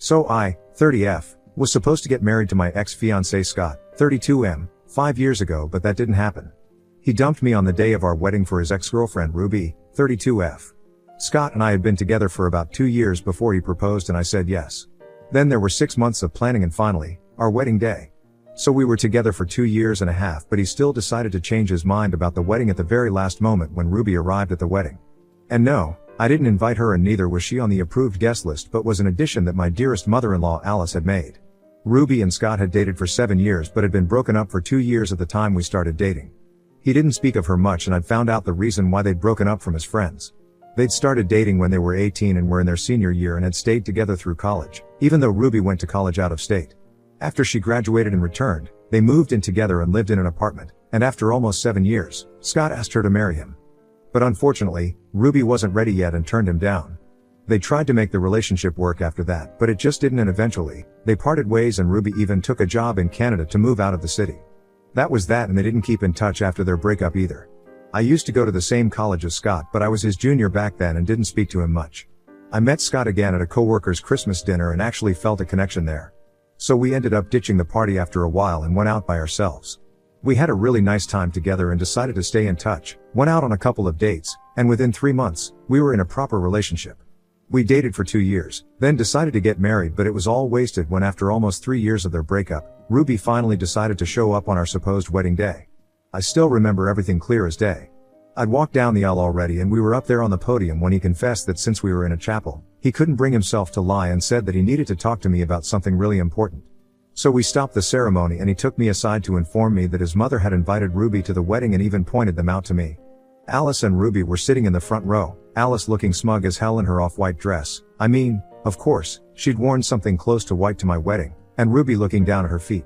So I, 30F, was supposed to get married to my ex-fiancé Scott, 32M, 5 years ago, but that didn't happen. He dumped me on the day of our wedding for his ex-girlfriend Ruby, 32F. Scott and I had been together for about 2 years before he proposed and I said yes. Then there were 6 months of planning and finally, our wedding day. So we were together for 2 years and a half, but he still decided to change his mind about the wedding at the very last moment when Ruby arrived at the wedding. And no, I didn't invite her and neither was she on the approved guest list, but was an addition that my dearest mother-in-law Alice had made. Ruby and Scott had dated for 7 years but had been broken up for 2 years at the time we started dating. He didn't speak of her much and I'd found out the reason why they'd broken up from his friends. They'd started dating when they were 18 and were in their senior year and had stayed together through college, even though Ruby went to college out of state. After she graduated and returned, they moved in together and lived in an apartment, and after almost 7 years, Scott asked her to marry him. But unfortunately, Ruby wasn't ready yet and turned him down. They tried to make the relationship work after that, but it just didn't, and eventually, they parted ways and Ruby even took a job in Canada to move out of the city. That was that, and they didn't keep in touch after their breakup either. I used to go to the same college as Scott, but I was his junior back then and didn't speak to him much. I met Scott again at a coworker's Christmas dinner and actually felt a connection there. So we ended up ditching the party after a while and went out by ourselves. We had a really nice time together and decided to stay in touch, went out on a couple of dates, and within 3 months, we were in a proper relationship. We dated for 2 years, then decided to get married, but it was all wasted when after almost 3 years of their breakup, Ruby finally decided to show up on our supposed wedding day. I still remember everything clear as day. I'd walked down the aisle already and we were up there on the podium when he confessed that since we were in a chapel, he couldn't bring himself to lie and said that he needed to talk to me about something really important. So we stopped the ceremony and he took me aside to inform me that his mother had invited Ruby to the wedding and even pointed them out to me. Alice and Ruby were sitting in the front row, Alice looking smug as hell in her off-white dress. I mean, of course, she'd worn something close to white to my wedding, and Ruby looking down at her feet.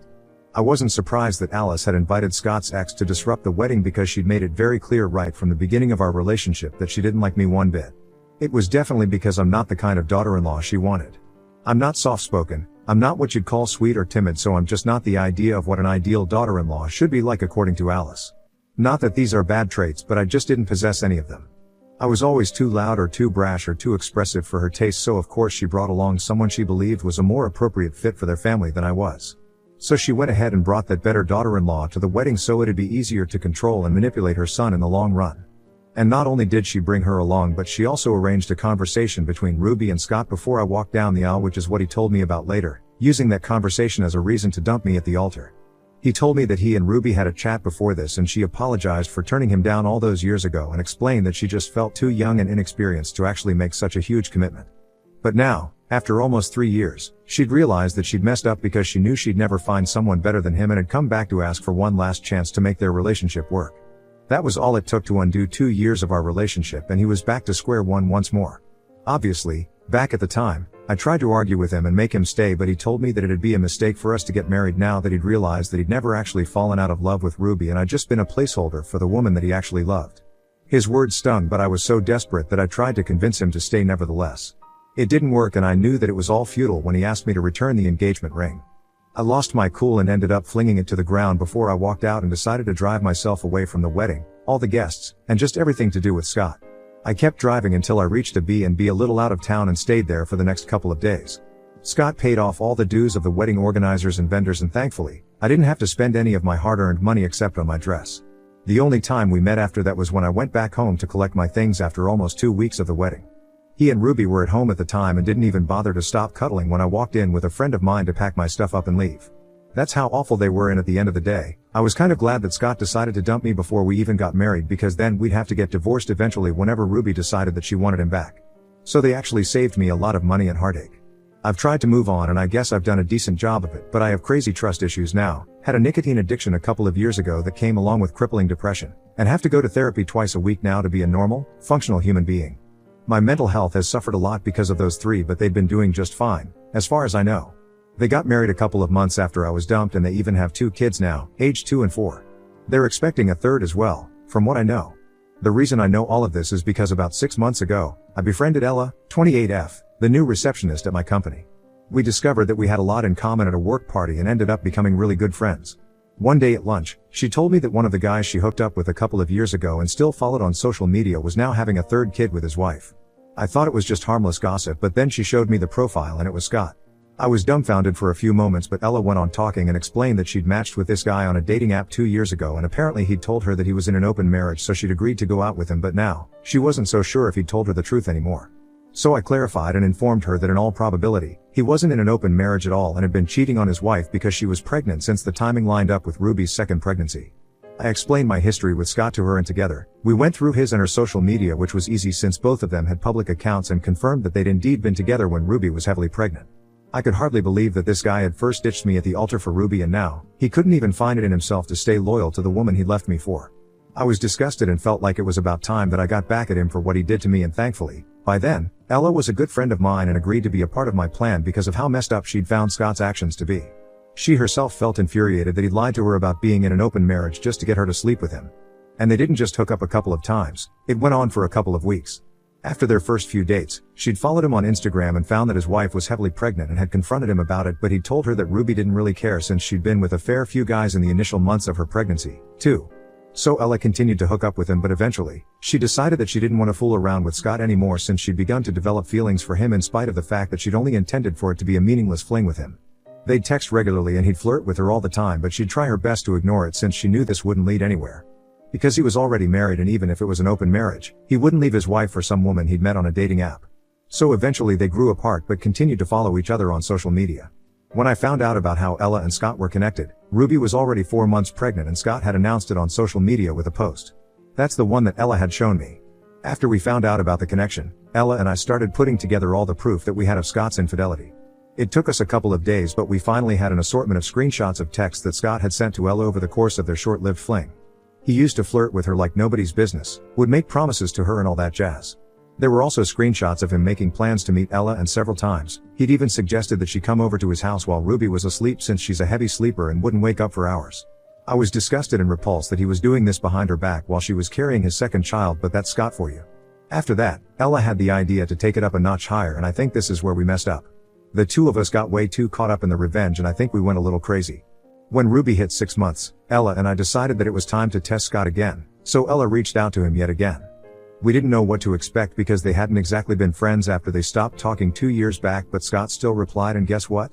I wasn't surprised that Alice had invited Scott's ex to disrupt the wedding because she'd made it very clear right from the beginning of our relationship that she didn't like me one bit. It was definitely because I'm not the kind of daughter-in-law she wanted. I'm not soft-spoken, I'm not what you'd call sweet or timid, so I'm just not the idea of what an ideal daughter-in-law should be like according to Alice. Not that these are bad traits, but I just didn't possess any of them. I was always too loud or too brash or too expressive for her taste, so of course she brought along someone she believed was a more appropriate fit for their family than I was. So she went ahead and brought that better daughter-in-law to the wedding so it'd be easier to control and manipulate her son in the long run. And not only did she bring her along, but she also arranged a conversation between Ruby and Scott before I walked down the aisle, which is what he told me about later, using that conversation as a reason to dump me at the altar. He told me that he and Ruby had a chat before this and she apologized for turning him down all those years ago and explained that she just felt too young and inexperienced to actually make such a huge commitment. But now, after almost 3 years, she'd realized that she'd messed up because she knew she'd never find someone better than him and had come back to ask for one last chance to make their relationship work. That was all it took to undo 2 years of our relationship, and he was back to square one once more. Obviously, back at the time, I tried to argue with him and make him stay, but he told me that it'd be a mistake for us to get married now that he'd realized that he'd never actually fallen out of love with Ruby and I'd just been a placeholder for the woman that he actually loved. His words stung, but I was so desperate that I tried to convince him to stay nevertheless. It didn't work and I knew that it was all futile when he asked me to return the engagement ring. I lost my cool and ended up flinging it to the ground before I walked out and decided to drive myself away from the wedding, all the guests, and just everything to do with Scott. I kept driving until I reached a B&B a little out of town and stayed there for the next couple of days. Scott paid off all the dues of the wedding organizers and vendors, and thankfully, I didn't have to spend any of my hard-earned money except on my dress. The only time we met after that was when I went back home to collect my things after almost 2 weeks of the wedding. He and Ruby were at home at the time and didn't even bother to stop cuddling when I walked in with a friend of mine to pack my stuff up and leave. That's how awful they were, and at the end of the day, I was kind of glad that Scott decided to dump me before we even got married, because then we'd have to get divorced eventually whenever Ruby decided that she wanted him back. So they actually saved me a lot of money and heartache. I've tried to move on and I guess I've done a decent job of it, but I have crazy trust issues now, had a nicotine addiction a couple of years ago that came along with crippling depression, and have to go to therapy twice a week now to be a normal, functional human being. My mental health has suffered a lot because of those three, but they've been doing just fine, as far as I know. They got married a couple of months after I was dumped and they even have 2 kids now, aged 2 and 4. They're expecting a third as well, from what I know. The reason I know all of this is because about 6 months ago, I befriended Ella, 28F, the new receptionist at my company. We discovered that we had a lot in common at a work party and ended up becoming really good friends. One day at lunch, she told me that one of the guys she hooked up with a couple of years ago and still followed on social media was now having a 3rd kid with his wife. I thought it was just harmless gossip, but then she showed me the profile and it was Scott. I was dumbfounded for a few moments, but Ella went on talking and explained that she'd matched with this guy on a dating app 2 years ago, and apparently he'd told her that he was in an open marriage, so she'd agreed to go out with him, but now, she wasn't so sure if he'd told her the truth anymore. So I clarified and informed her that in all probability, he wasn't in an open marriage at all and had been cheating on his wife because she was pregnant, since the timing lined up with Ruby's second pregnancy. I explained my history with Scott to her, and together, we went through his and her social media, which was easy since both of them had public accounts, and confirmed that they'd indeed been together when Ruby was heavily pregnant. I could hardly believe that this guy had first ditched me at the altar for Ruby, and now, he couldn't even find it in himself to stay loyal to the woman he'd left me for. I was disgusted and felt like it was about time that I got back at him for what he did to me, and thankfully, by then, Ella was a good friend of mine and agreed to be a part of my plan because of how messed up she'd found Scott's actions to be. She herself felt infuriated that he'd lied to her about being in an open marriage just to get her to sleep with him. And they didn't just hook up a couple of times, it went on for a couple of weeks. After their first few dates, she'd followed him on Instagram and found that his wife was heavily pregnant and had confronted him about it, but he'd told her that Ruby didn't really care since she'd been with a fair few guys in the initial months of her pregnancy, too. So Ella continued to hook up with him, but eventually, she decided that she didn't want to fool around with Scott anymore since she'd begun to develop feelings for him, in spite of the fact that she'd only intended for it to be a meaningless fling with him. They'd text regularly and he'd flirt with her all the time, but she'd try her best to ignore it since she knew this wouldn't lead anywhere. Because he was already married, and even if it was an open marriage, he wouldn't leave his wife for some woman he'd met on a dating app. So eventually they grew apart but continued to follow each other on social media. When I found out about how Ella and Scott were connected, Ruby was already 4 months pregnant and Scott had announced it on social media with a post. That's the one that Ella had shown me. After we found out about the connection, Ella and I started putting together all the proof that we had of Scott's infidelity. It took us a couple of days, but we finally had an assortment of screenshots of texts that Scott had sent to Ella over the course of their short-lived fling. He used to flirt with her like nobody's business, would make promises to her and all that jazz. There were also screenshots of him making plans to meet Ella, and several times, he'd even suggested that she come over to his house while Ruby was asleep since she's a heavy sleeper and wouldn't wake up for hours. I was disgusted and repulsed that he was doing this behind her back while she was carrying his second child, but that's Scott for you. After that, Ella had the idea to take it up a notch higher, and I think this is where we messed up. The two of us got way too caught up in the revenge, and I think we went a little crazy. When Ruby hit 6 months, Ella and I decided that it was time to test Scott again, so Ella reached out to him yet again. We didn't know what to expect because they hadn't exactly been friends after they stopped talking 2 years back, but Scott still replied, and guess what?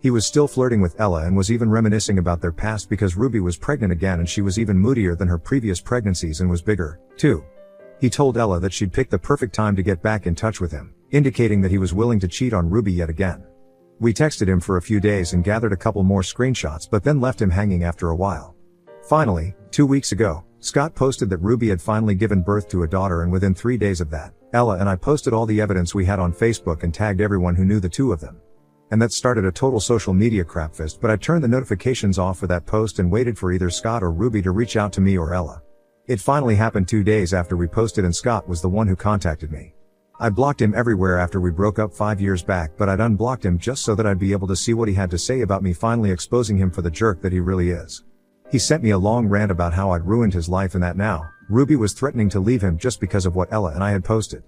He was still flirting with Ella and was even reminiscing about their past because Ruby was pregnant again, and she was even moodier than her previous pregnancies and was bigger, too. He told Ella that she'd picked the perfect time to get back in touch with him, indicating that he was willing to cheat on Ruby yet again. We texted him for a few days and gathered a couple more screenshots, but then left him hanging after a while. Finally, 2 weeks ago, Scott posted that Ruby had finally given birth to a daughter, and within 3 days of that, Ella and I posted all the evidence we had on Facebook and tagged everyone who knew the two of them. And that started a total social media crapfest, but I turned the notifications off for that post and waited for either Scott or Ruby to reach out to me or Ella. It finally happened 2 days after we posted, and Scott was the one who contacted me. I blocked him everywhere after we broke up 5 years back, but I'd unblocked him just so that I'd be able to see what he had to say about me, finally exposing him for the jerk that he really is. He sent me a long rant about how I'd ruined his life and that now, Ruby was threatening to leave him just because of what Ella and I had posted.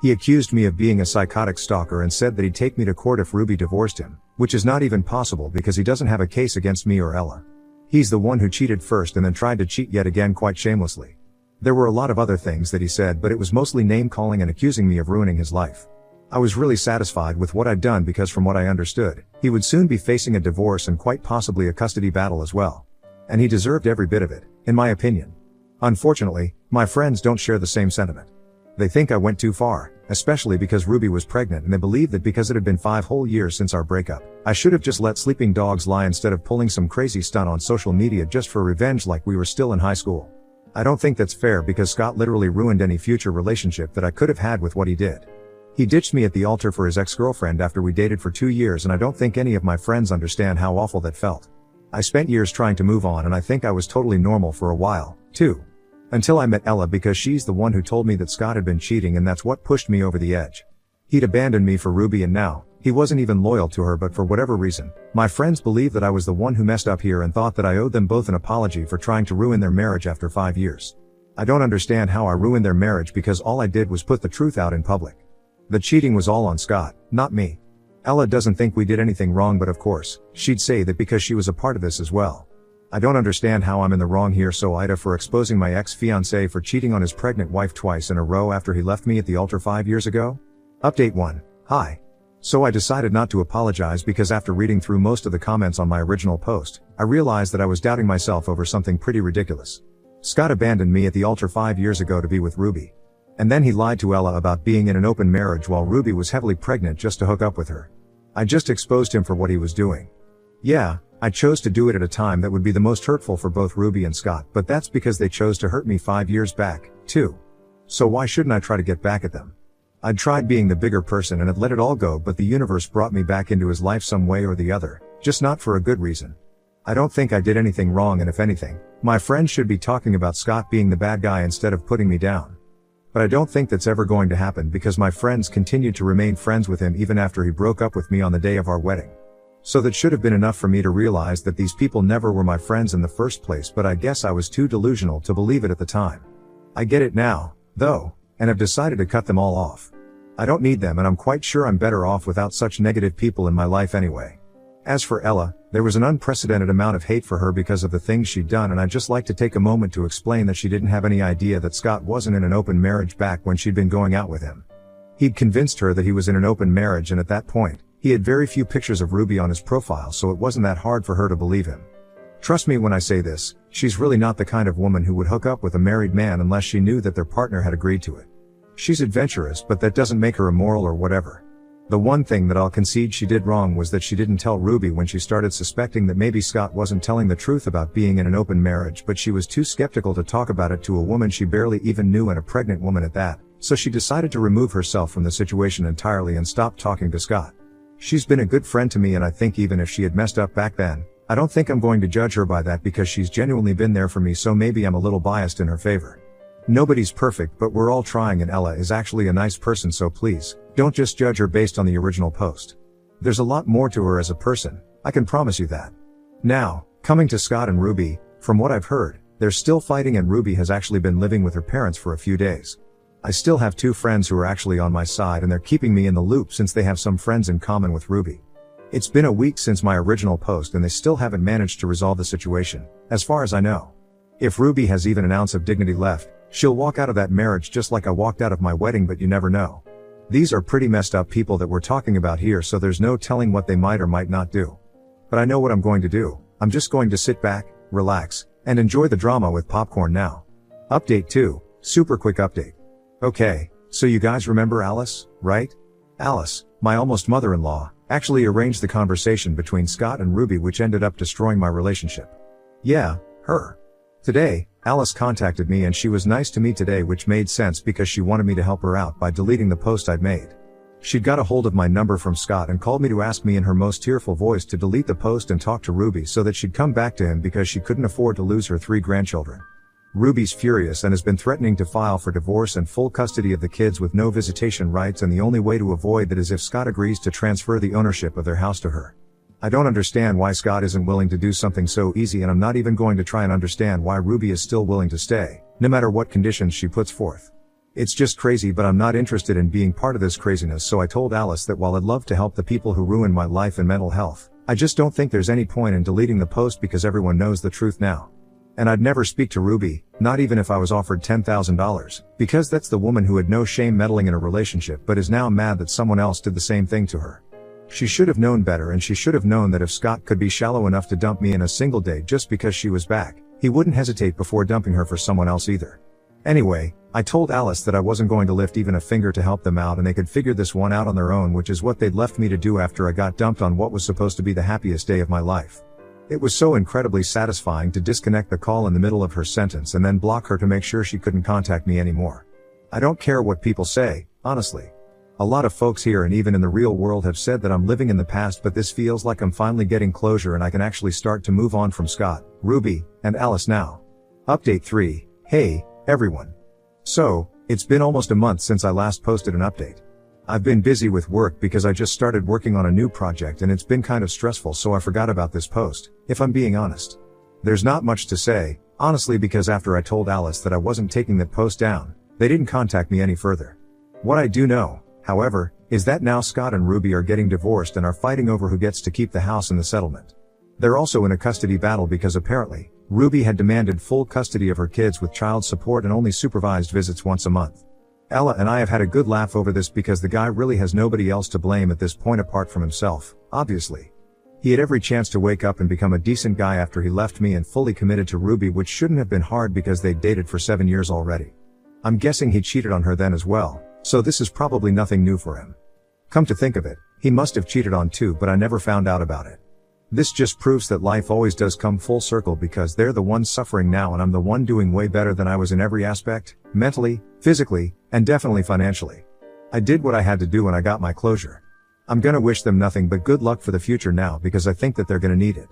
He accused me of being a psychotic stalker and said that he'd take me to court if Ruby divorced him, which is not even possible because he doesn't have a case against me or Ella. He's the one who cheated first and then tried to cheat yet again quite shamelessly. There were a lot of other things that he said, but it was mostly name-calling and accusing me of ruining his life. I was really satisfied with what I'd done because from what I understood, he would soon be facing a divorce and quite possibly a custody battle as well. And he deserved every bit of it, in my opinion. Unfortunately, my friends don't share the same sentiment. They think I went too far, especially because Ruby was pregnant, and they believe that because it had been 5 whole years since our breakup, I should have just let sleeping dogs lie instead of pulling some crazy stunt on social media just for revenge like we were still in high school. I don't think that's fair because Scott literally ruined any future relationship that I could have had with what he did. He ditched me at the altar for his ex-girlfriend after we dated for 2 years, and I don't think any of my friends understand how awful that felt. I spent years trying to move on, and I think I was totally normal for a while, too. Until I met Ella, because she's the one who told me that Scott had been cheating, and that's what pushed me over the edge. He'd abandoned me for Ruby, and now, he wasn't even loyal to her, but for whatever reason, my friends believed that I was the one who messed up here and thought that I owed them both an apology for trying to ruin their marriage after 5 years. I don't understand how I ruined their marriage because all I did was put the truth out in public. The cheating was all on Scott, not me. Ella doesn't think we did anything wrong, but of course, she'd say that because she was a part of this as well. I don't understand how I'm in the wrong here, so Ida for exposing my ex-fiancé for cheating on his pregnant wife twice in a row after he left me at the altar 5 years ago? Update 1. Hi. So I decided not to apologize because after reading through most of the comments on my original post, I realized that I was doubting myself over something pretty ridiculous. Scott abandoned me at the altar 5 years ago to be with Ruby. And then he lied to Ella about being in an open marriage while Ruby was heavily pregnant just to hook up with her. I just exposed him for what he was doing. Yeah, I chose to do it at a time that would be the most hurtful for both Ruby and Scott, but that's because they chose to hurt me 5 years back, too. So why shouldn't I try to get back at them? I'd tried being the bigger person and had let it all go, but the universe brought me back into his life some way or the other, just not for a good reason. I don't think I did anything wrong, and if anything, my friends should be talking about Scott being the bad guy instead of putting me down. But I don't think that's ever going to happen because my friends continued to remain friends with him even after he broke up with me on the day of our wedding. So that should have been enough for me to realize that these people never were my friends in the first place, but I guess I was too delusional to believe it at the time. I get it now, though, and have decided to cut them all off. I don't need them, and I'm quite sure I'm better off without such negative people in my life anyway. As for Ella, there was an unprecedented amount of hate for her because of the things she'd done, and I'd just like to take a moment to explain that she didn't have any idea that Scott wasn't in an open marriage back when she'd been going out with him. He'd convinced her that he was in an open marriage, and at that point, he had very few pictures of Ruby on his profile, so it wasn't that hard for her to believe him. Trust me when I say this, she's really not the kind of woman who would hook up with a married man unless she knew that their partner had agreed to it. She's adventurous, but that doesn't make her immoral or whatever. The one thing that I'll concede she did wrong was that she didn't tell Ruby when she started suspecting that maybe Scott wasn't telling the truth about being in an open marriage, but she was too skeptical to talk about it to a woman she barely even knew, and a pregnant woman at that, so she decided to remove herself from the situation entirely and stop talking to Scott. She's been a good friend to me, and I think even if she had messed up back then, I don't think I'm going to judge her by that because she's genuinely been there for me, so maybe I'm a little biased in her favor. Nobody's perfect, but we're all trying, and Ella is actually a nice person, so please, don't just judge her based on the original post. There's a lot more to her as a person, I can promise you that. Now, coming to Scott and Ruby, from what I've heard, they're still fighting, and Ruby has actually been living with her parents for a few days. I still have 2 friends who are actually on my side, and they're keeping me in the loop since they have some friends in common with Ruby. It's been a week since my original post, and they still haven't managed to resolve the situation, as far as I know. If Ruby has even an ounce of dignity left, she'll walk out of that marriage just like I walked out of my wedding, but you never know. These are pretty messed up people that we're talking about here, so there's no telling what they might or might not do. But I know what I'm going to do. I'm just going to sit back, relax, and enjoy the drama with popcorn now. Update 2, super quick update. Okay, so you guys remember Alice, right? Alice, my almost mother-in-law, actually arranged the conversation between Scott and Ruby, which ended up destroying my relationship. Yeah, her. Today, Alice contacted me, and she was nice to me today, which made sense because she wanted me to help her out by deleting the post I'd made. She'd got a hold of my number from Scott and called me to ask me in her most tearful voice to delete the post and talk to Ruby so that she'd come back to him because she couldn't afford to lose her 3 grandchildren. Ruby's furious and has been threatening to file for divorce and full custody of the kids with no visitation rights, and the only way to avoid that is if Scott agrees to transfer the ownership of their house to her. I don't understand why Scott isn't willing to do something so easy, and I'm not even going to try and understand why Ruby is still willing to stay, no matter what conditions she puts forth. It's just crazy, but I'm not interested in being part of this craziness, so I told Alice that while I'd love to help the people who ruin my life and mental health, I just don't think there's any point in deleting the post because everyone knows the truth now. And I'd never speak to Ruby, not even if I was offered $10,000, because that's the woman who had no shame meddling in a relationship but is now mad that someone else did the same thing to her. She should have known better, and she should have known that if Scott could be shallow enough to dump me in a single day just because she was back, he wouldn't hesitate before dumping her for someone else either. Anyway, I told Alice that I wasn't going to lift even a finger to help them out, and they could figure this one out on their own, which is what they'd left me to do after I got dumped on what was supposed to be the happiest day of my life. It was so incredibly satisfying to disconnect the call in the middle of her sentence and then block her to make sure she couldn't contact me anymore. I don't care what people say, honestly. A lot of folks here and even in the real world have said that I'm living in the past, but this feels like I'm finally getting closure and I can actually start to move on from Scott, Ruby, and Alice now. Update 3, hey, everyone. So, it's been almost a month since I last posted an update. I've been busy with work because I just started working on a new project and it's been kind of stressful, so I forgot about this post, if I'm being honest. There's not much to say, honestly, because after I told Alice that I wasn't taking that post down, they didn't contact me any further. What I do know, however, is that now Scott and Ruby are getting divorced and are fighting over who gets to keep the house and the settlement. They're also in a custody battle because apparently, Ruby had demanded full custody of her kids with child support and only supervised visits once a month. Ella and I have had a good laugh over this because the guy really has nobody else to blame at this point apart from himself, obviously. He had every chance to wake up and become a decent guy after he left me and fully committed to Ruby, which shouldn't have been hard because they'd dated for 7 years already. I'm guessing he cheated on her then as well, so this is probably nothing new for him. Come to think of it, he must have cheated on too, but I never found out about it. This just proves that life always does come full circle because they're the ones suffering now and I'm the one doing way better than I was in every aspect, mentally, physically, and definitely financially. I did what I had to do and I got my closure. I'm gonna wish them nothing but good luck for the future now because I think that they're gonna need it.